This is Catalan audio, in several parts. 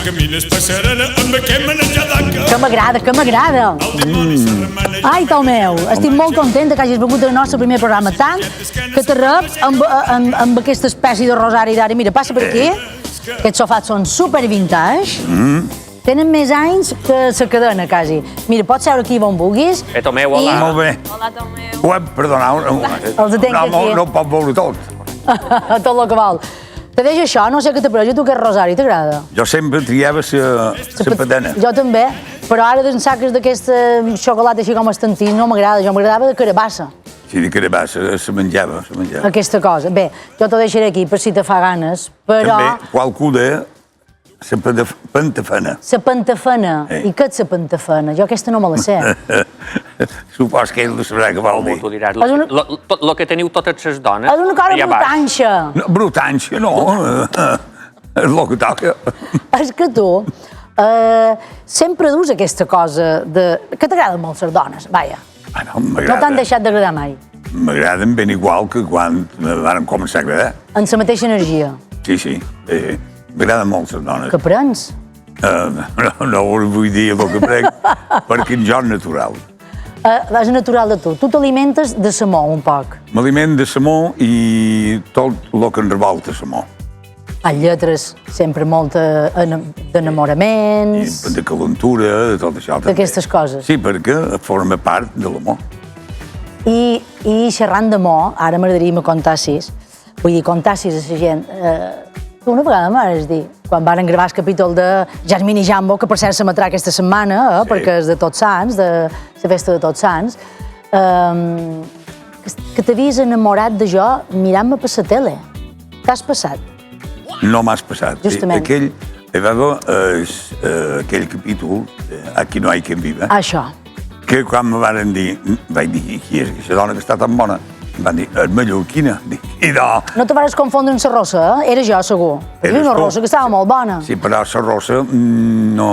camines per Serena amb aquest menjadaca. Que m'agrada, que m'agrada. Ai, Tomeu, estic molt contenta que hagis vingut al nostre primer programa, tant que te rep amb aquesta espècie de rosari d'ara. Mira, passa per aquí, aquests sofats són super vintage, tenen més anys que la cadena, quasi. Mira, pots seure aquí on vulguis. Tomeu, hola. Molt bé. Hola, Tomeu. Perdona, Els atenc aquí. no pot veure tot. Tot el que vol. Te deixo això, no sé què t'apareix, tu que és rosari, t'agrada? Jo sempre triava la patena. Jo també, però ara d'en saques d'aquesta xocolata així com estantí no m'agrada, jo m'agradava de carabassa. Sí, de carabassa, se menjava. Aquesta cosa. Bé, jo t'ho deixaré aquí per si te fa ganes, però... També, qualcuda, la pantafana. La pantafana. I què és la pantafana? Jo aquesta no me la sé. Supos que ell ho sabrà què vol dir. Tu diràs, el que teniu totes les dones... És una cosa brutanxa. No, brutanxa, no. És el que toca. És que tu sempre dus aquesta cosa de... que t'agraden molt les dones, vaja. No t'han deixat d'agradar mai. M'agraden ben igual que quan van començar a agradar. En la mateixa energia. Sí. M'agraden molt les dones. Que prens? No vull dir el que prenc, perquè jo és natural. És natural de tu. Tu t'alimentes de samó, un poc. M'aliment de samó i tot el que en revolta samó. Lletres, sempre molt d'enamoraments... De calentura, de tot això. D'aquestes coses. Sí, perquè forma part de l'amor. I xerrant d'amor, ara m'agradaria me contassis, vull dir, contassis a la gent... Tu una vegada m'has dit, quan varen gravar el capítol de Jasmine i Jambo, que per cert s'emetrà aquesta setmana, perquè és de Tots Sants, de la festa de Tots Sants, que t'havies enamorat de jo mirant-me per la tele. T'has passat? No m'has passat. Justament. Aquell capítol, Aquí no hay quien viva, Això. que quan me varen dir, vaig dir, qui és aquesta dona que està tan bona? Em van dir, és mallorquina. Dic, i no. No te vas confondre amb la rossa, eh? Era jo, segur. Era una rossa que estava molt bona. Sí, però la rossa no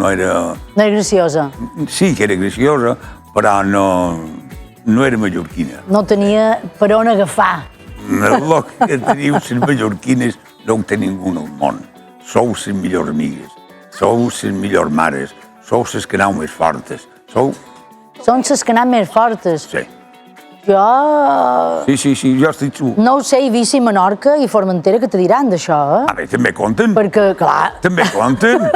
era... No era graciosa. Sí que era graciosa, però no era mallorquina. No tenia per on agafar. El que teniu les mallorquines no ho té ningú al món. Sou les millors amigues, sou les millors mares, sou les que aneu més fortes, sou... Són les que anem més fortes. Sí. Jo... Sí, jo estic segur. No ho sé, Eivissa i Menorca i Formentera que te diran d'això, eh? A veure, també compten. Perquè, clar... També compten.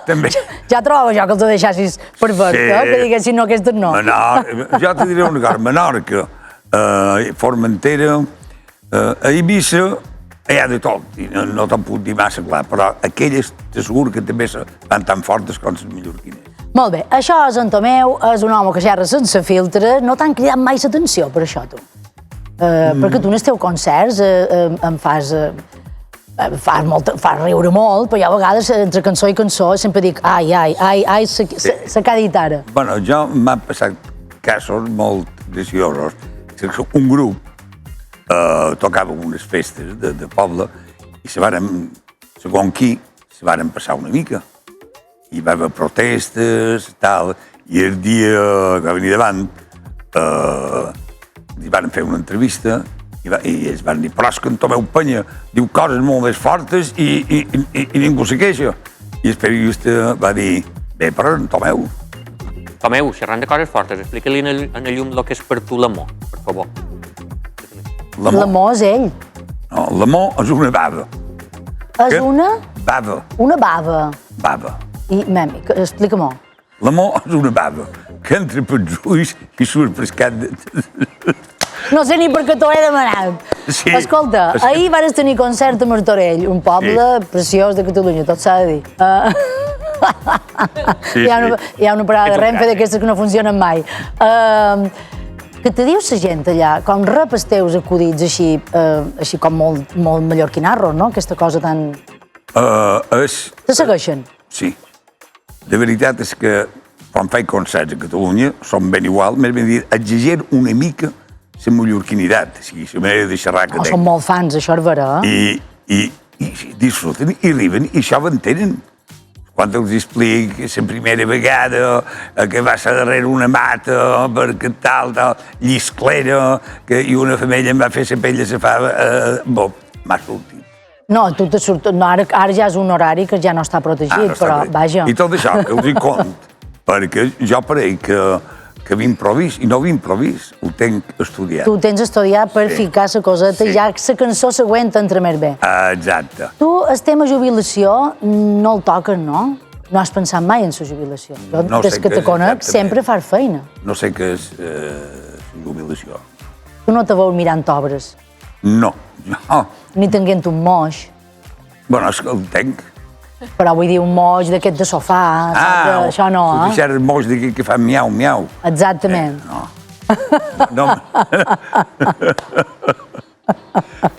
També. Ja trobava jo que els ho deixassis perfecte, que diguessin no, aquestes no. Jo te diré una cosa, Menorca, Formentera, a Eivissa, hi ha de tot, i no te'n puc dir massa clar, però aquelles t'asseguro que també van tan fortes com les mallorquines. Molt bé, això és en Tomeu, és un home que xerra sense filtre, no t'han cridat mai l'atenció per això, tu. Perquè tu en els teus concerts em fas riure molt, però jo a vegades entre cançó i cançó sempre dic ai, se qu'a dit ara. Bueno, jo m'han passat casos molt graciosos. Un grup tocava unes festes de poble i segons qui, se varen passar una mica. Hi va haver protestes, tal, i el dia que va venir davant li van fer una entrevista i ells van dir, però és que en Tomeu Penya diu coses molt més fortes i ningú se queixa. I el periodista va dir, bé, però en Tomeu. Tomeu, xerrant de coses fortes, explica-li en el llum el que és per tu l'amor, per favor. L'amor és ell. No, l'amor és una bava. És una? Bava. Una bava. Bava. I, mami, explica-m'ho. L'amor és una bava que entra pels ulls i surt per cap de... No sé ni per què t'ho he demanat. Sí. Escolta, ahir vas tenir concert a Martorell, un poble preciós de Catalunya, tot s'ha de dir. Hi ha una parada de Renfe d'aquestes que no funcionen mai. Què te diu la gent allà? Com rep els teus acudits així com molt mallorquinarros, no? Aquesta cosa tan... Te segueixen? Sí. La veritat és que quan faig concerts a Catalunya són ben igual, més ben dit, exagero una mica la mallorquinitat, o sigui, la manera de xerrar que tenc. Són molt fans, això és vera, eh? I disfruten i arriben i això ho entenen. Quan els explic la primera vegada que va ser darrere una mata, perquè tal, llisclera, i una femella em va fer la pell de la fava, m'ha sortit. No, tu te surt... No, ara ja és un horari que ja no està protegit, però vaja. I tot això, que us hi cont, perquè jo pareix que v'improvís, i no v'improvís, ho tenc estudiat. Tu tens estudiat per ficar la coseta i ja la cançó següent entra més bé. Exacte. Tu, el tema jubilació, no el toques, no? No has pensat mai en la jubilació. Jo, des que te conec, sempre fas feina. No sé què és jubilació. Tu no te veus mirant obres. No, jo... Ni tenint un moix. Bueno, és que el tenc. Però vull dir, un moix d'aquest de sofà, això no, eh? Tu deixar el moix d'aquí que fa miau, miau. Exactament. No.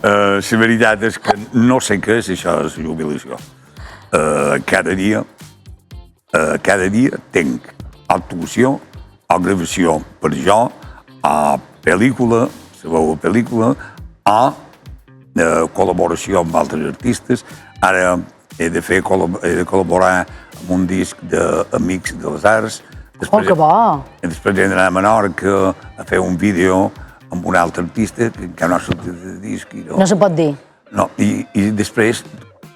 La veritat és que no sé què és això de la jubilació. Cada dia tenc actuació o gravació per jo, a pel·lícula, la meva pel·lícula, a col·laboració amb altres artistes. Ara he de col·laborar amb un disc d'Amics de les Arts. Que bo! Després he d'anar a Menorca a fer un vídeo amb un altre artista que encara no ha sortit de disc. No se pot dir. No, i després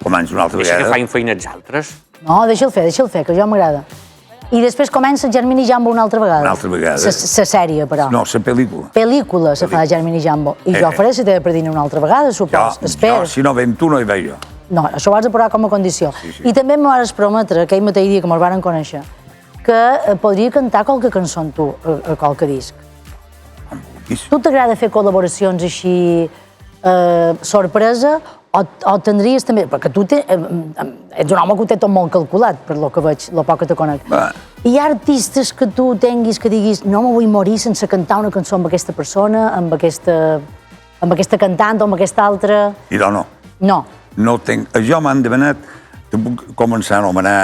començo una altra vegada. Deixa que facin feina els altres. No, deixa'l fer, que jo m'agrada. I després comença Germini Jambo una altra vegada. Una altra vegada. La sèrie, però. No, la pel·lícula. Pel·lícula se fa Germini Jambo. I jo faré la teva predina una altra vegada, supos. Jo, si no ven tu, no hi veig jo. No, això ho has de posar com a condició. I també em vas prometre, aquell mateix dia que me'l varen conèixer, que podria cantar qualque cançó amb tu, a qualque disc. Tu t'agrada fer col·laboracions així, sorpresa, o tindries també... Perquè tu ets un home que ho té tot molt calculat, per lo que veig, lo poc que te conec. Hi ha artistes que tu tinguis que diguis no me vull morir sense cantar una cançó amb aquesta persona, amb aquesta cantant o amb aquesta altra... I no. No. No tenc... Jo m'han demanat, te puc començar a anomenar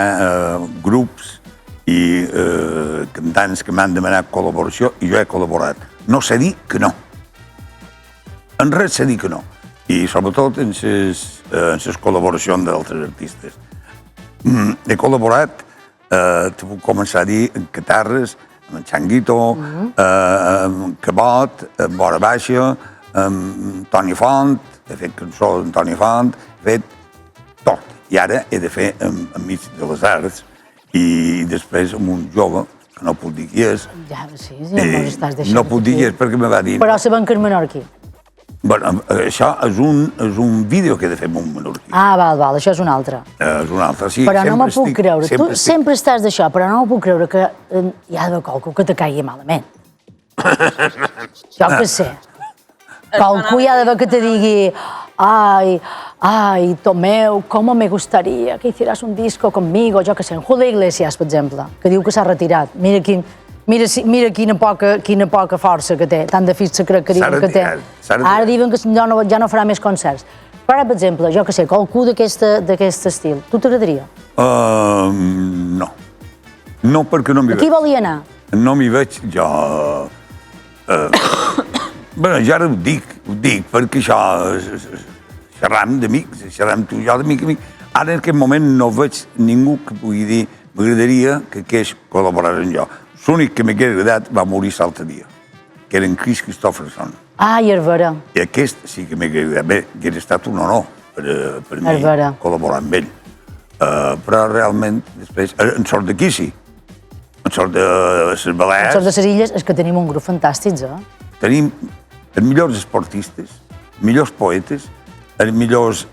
grups i cantants que m'han demanat col·laboració i jo he col·laborat. No sé dir que no. En res sé dir que no. I sobretot en les col·laboracions d'altres artistes. He col·laborat, te puc començar a dir, en Catarres, amb en Changuito, amb Cabot, amb Vora Baixa, amb Toni Font, he fet cançó d'Antoni Font, he fet tot. I ara he de fer Amics de les Arts i després amb un jove, que no puc dir qui és. Ja, sí, ja mos estàs deixant. No puc dir qui és perquè me va dir... Però sabem que és menorquí. Bueno, això és un vídeo que he de fer amb un menorquí. Ah, val, això és un altre. És un altre, sí. Però no m'ho puc creure. Tu sempre estàs d'això, però no m'ho puc creure que hi ha d'haver qualcú que te caigui malament. Jo què sé. Qualcú hi ha d'haver que te digui ai, Tomeu, cómo me gustaría que hicieras un disco conmigo, jo què sé, en Julio Iglesias, per exemple, que diu que s'ha retirat. Mira quina poca força que té, tant de fixa crec que diuen que té. Ara diuen que ja no farà més concerts. Però ara, per exemple, jo què sé, qualcú d'aquest estil, tu t'agradaria? No. No, perquè no m'hi veig. A qui volia anar? No m'hi veig, jo... Bé, ja ara ho dic, perquè això... Xerram d'amics, xerram tu i jo d'amic a amic. Ara en aquest moment no veig ningú que pugui dir m'agradaria que aquest col·laborés amb jo. L'únic que m'hagués agradat va morir l'altre dia, que era en Chris Christopherson. Ah, i és vera. I aquest sí que m'hagués agradat. Bé, hauria estat un honor per mi col·laborar amb ell. Però realment, després, en sort d'aquí sí. En sort de les Balears... En sort de les Illes és que tenim un grup fantàstics, Tenim els millors esportistes, els millors poetes, els millors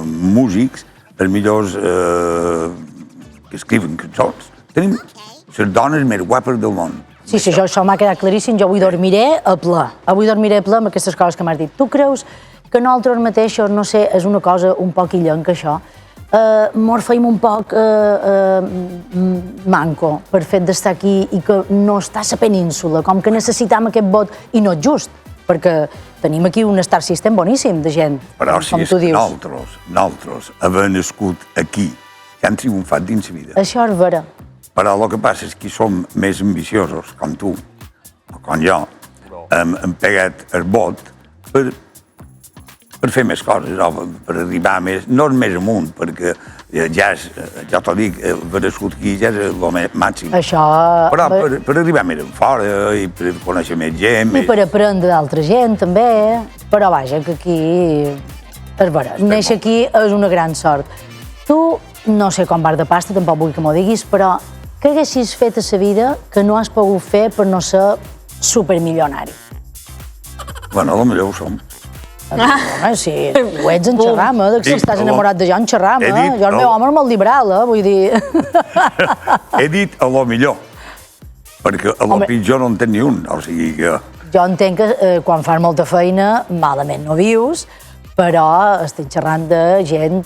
músics, els millors que escriuen cançons. Tenim les dones més guapes del món. Sí, això m'ha quedat claríssim. Jo avui dormiré a ple. Avui dormiré a ple amb aquestes coses que m'has dit. Tu creus que nosaltres mateixos, no sé, és una cosa un poc illenca, això, mos feim un poc manco per fet d'estar aquí i que no està a la península, com que necessitam aquest vot, i no és just, perquè tenim aquí un star system boníssim de gent, però si com tu dius. Però si nosaltres, haver nascut aquí, ja han triomfat dins la vida. Això és vera. Però el que passa és que som més ambiciosos, com tu, o com jo, hem pegat el vot per fer més coses, per arribar més, no més amunt, perquè ja t'ho dic, haver nascut aquí ja és el màxim. Això... Però per arribar més enfora i per conèixer més gent... I per aprendre d'altra gent, també. Però vaja, que aquí... És vera, néixer aquí és una gran sort. Tu, no sé com vas de pasta, tampoc vull que m'ho diguis, però què haguessis fet a la vida que no has pogut fer per no ser supermilionari? Bueno, potser ho som. Home, sí, ho ets en xerram, que si estàs enamorat de jo en xerram, He dit, jo el meu home és molt liberal, vull dir... He dit a lo millor, perquè a lo pitjor no en tens ni un, o sigui que... Jo entenc que quan fas molta feina, malament no vius, però estic xerrant de gent...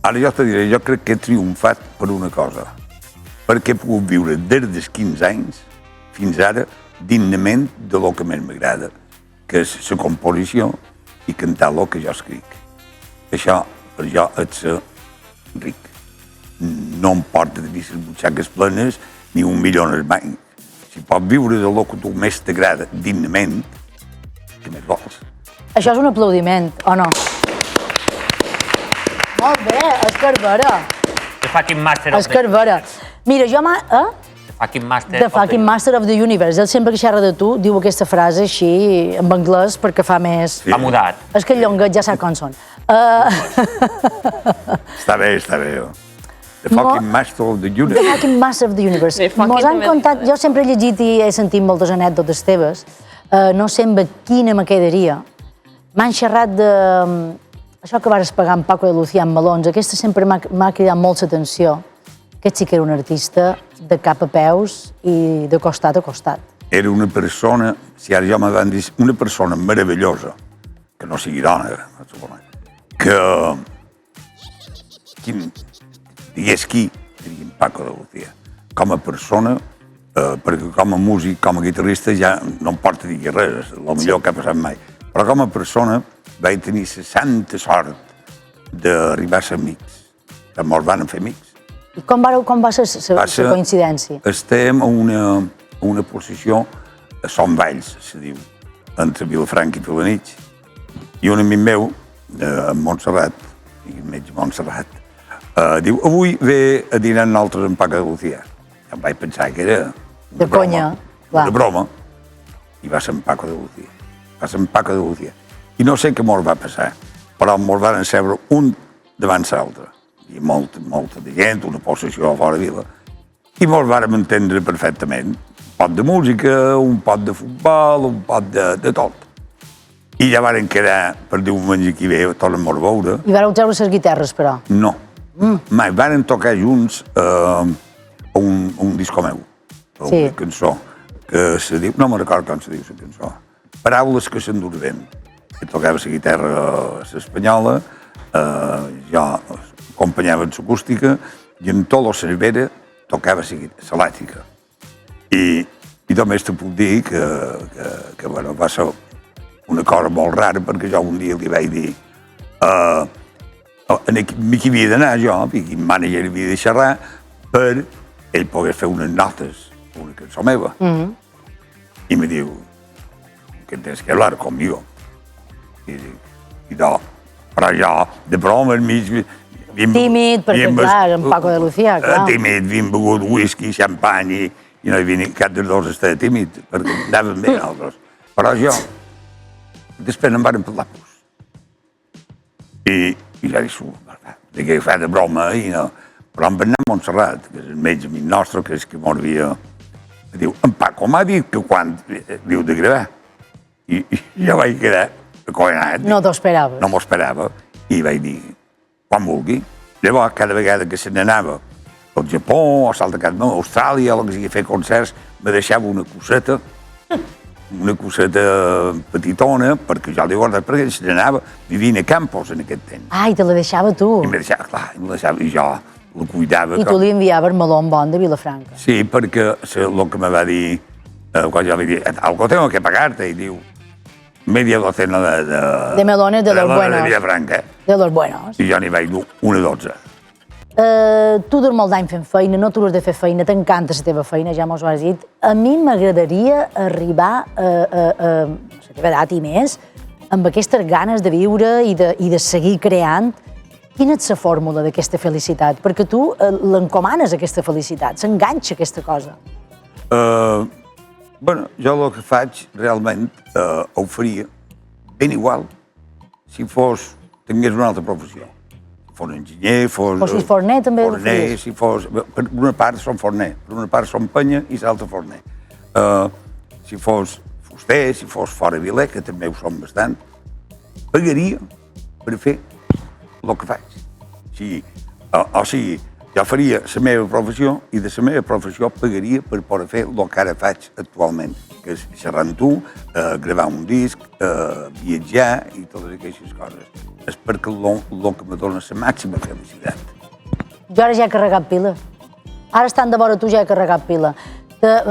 Ara jo te diré, jo crec que he triomfat per una cosa, perquè he pogut viure des dels 15 anys fins ara dignament de lo que més m'agrada, que és la composició i cantar el que jo escric. Això, per jo, és ser ric. No em porta tenir les butxaques plenes ni $1 milió al banc. Si pots viure de lo que tu més t'agrada dignament, què més vols? Això és un aplaudiment, o no? Molt bé, és que és vera. The fucking master of És que és vera. Mira, jo The fucking master The fucking master of the universe. Ell sempre que xerra de tu diu aquesta frase així, en anglès, perquè fa més... Ha mudat. És que el llonguet ja sap com són. Està bé, està bé. The fucking master of the universe. The fucking master of the universe. The fucking Mos han també contat, jo sempre he llegit i he sentit moltes anècdotes teves, no sé amb quina me quedaria. M'han xerrat de... Això que vas pagar amb Paco de Lucía en melons, aquesta sempre m'ha cridat molt l'atenció. Aquest sí que era un artista de cap a peus i de costat a costat. Era una persona, si ara ja me van dir, una persona meravellosa, que no sigui dona, que... Digués qui, diríem Paco de Lucía. Com a persona, perquè com a músic, com a guitarrista, ja no em porta a dir res, és el millor que ha passat mai. Però com a persona vaig tenir la santa sort d'arribar a ser amics. Que mos van fer amics. I com va ser la coincidència? Estem a una posició a Son Valls, se diu, entre Vilafranca i Felanitx. I un amic meu, en Montserrat, i metge Montserrat, diu, avui ve a dinar nosaltres en Paco de Lucía. Em vaig pensar que era de conya, clar. Una broma. I va ser en Paco de Lucía. Va ser en Paco de Lucía. I no sé què mos va passar, però mos van seure un davant l'altre. I molta de gent, una possessió a fora de vila. I mos vàrem entendre perfectament. Un pot de música, un pot de futbol, un pot de tot. I ja varen quedar per diumenge que ve, tornem a veure. I vareu treure les guitarres, però? No. Mai. Varen tocar junts a un disco meu, a una cançó, que se diu, no me'n recordo com se diu la cançó, Paraules que s'endurven. Que tocava la guitarra espanyola, jo acompanyava en l'acústica, i en Tolo Cervera tocava l'elèctrica. I només te puc dir que va ser una cosa molt rara, perquè jo un dia li vaig dir qui havia d'anar jo, i quin mànager havia de xerrar, per ell pogués fer unes notes, una cançó meva. I me diu, que tens que hablar conmigo. I jo, però jo, de broma, enmig... Tímid, perquè clar, en Paco de Lucía, clar. Tímid, havíem begut whisky, xampany, i no hi havia cap dels dos estava tímid, perquè anàvem bé nosaltres. Però jo, després em van parlar pus. I ja dic, que fa de broma, però en Bernat Montserrat, que és el metge amic nostre, que és que m'ho havia... Diu, en Paco m'ha dit que quan diu de gravar. I jo vaig quedar acollonat. No t'ho esperaves. No m'ho esperava. I vaig dir, quan vulgui. Llavors, cada vegada que se n'anava al Japó, o a Austràlia, o que sigui, a fer concerts, me deixava una coseta petitona, perquè jo li guardava, perquè se n'anava vivint a Campos en aquest temps. Ah, i te la deixava tu. I me deixava, clar, i jo la cuidava. I tu li enviaves melón bon de Vilafranca. Sí, perquè el que me va dir, quan jo li dic, algo tengo que pagarte, i diu, media docena de melones de los buenos. De Vilafranca. De los buenos. I jo n'hi vaig dur una 12. Tu durs molt d'any fent feina, no t'has de fer feina, t'encanta la teva feina, ja m'ho has dit. A mi m'agradaria arribar a la teva edat i més, amb aquestes ganes de viure i de seguir creant. Quina és la fórmula d'aquesta felicitat? Perquè tu l'encomanes, aquesta felicitat, s'enganxa aquesta cosa. Bueno, jo el que faig realment ho faria ben igual si fos tingués una altra professió. Fos enginyer, fos... O si és forner, també ho forner, faries. si fos... Per una part són forner, per una part són penya i l'altra forner. Si fos fuster, si fos fora viler, que també ho som bastant, pagaria per fer el que faig. O sigui, jo faria la meva professió i de la meva professió pagaria per poder fer el que ara faig actualment, que és xerrar amb tu, gravar un disc, viatjar i totes aquestes coses. És perquè el que me dona la màxima felicitat. Jo ara ja he carregat pila. Ara estant de vora tu ja he carregat pila.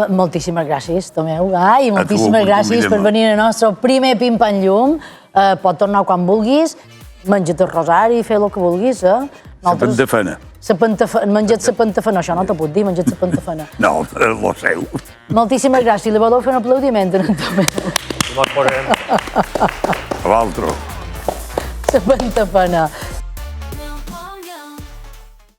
Moltíssimes gràcies, Tomeu. Ai, moltíssimes gràcies per venir al nostre primer Pim Pam Llum. Pot tornar quan vulguis, menja't el rosari, fer el que vulguis. La pentafena. Menja't la pentafena, això no t'ho puc dir, menja't la pentafena. No, lo seu. Moltíssimes gràcies. Li voleu fer un aplaudiment a en Tomeu? No et posem. A l'altre. La pentafena.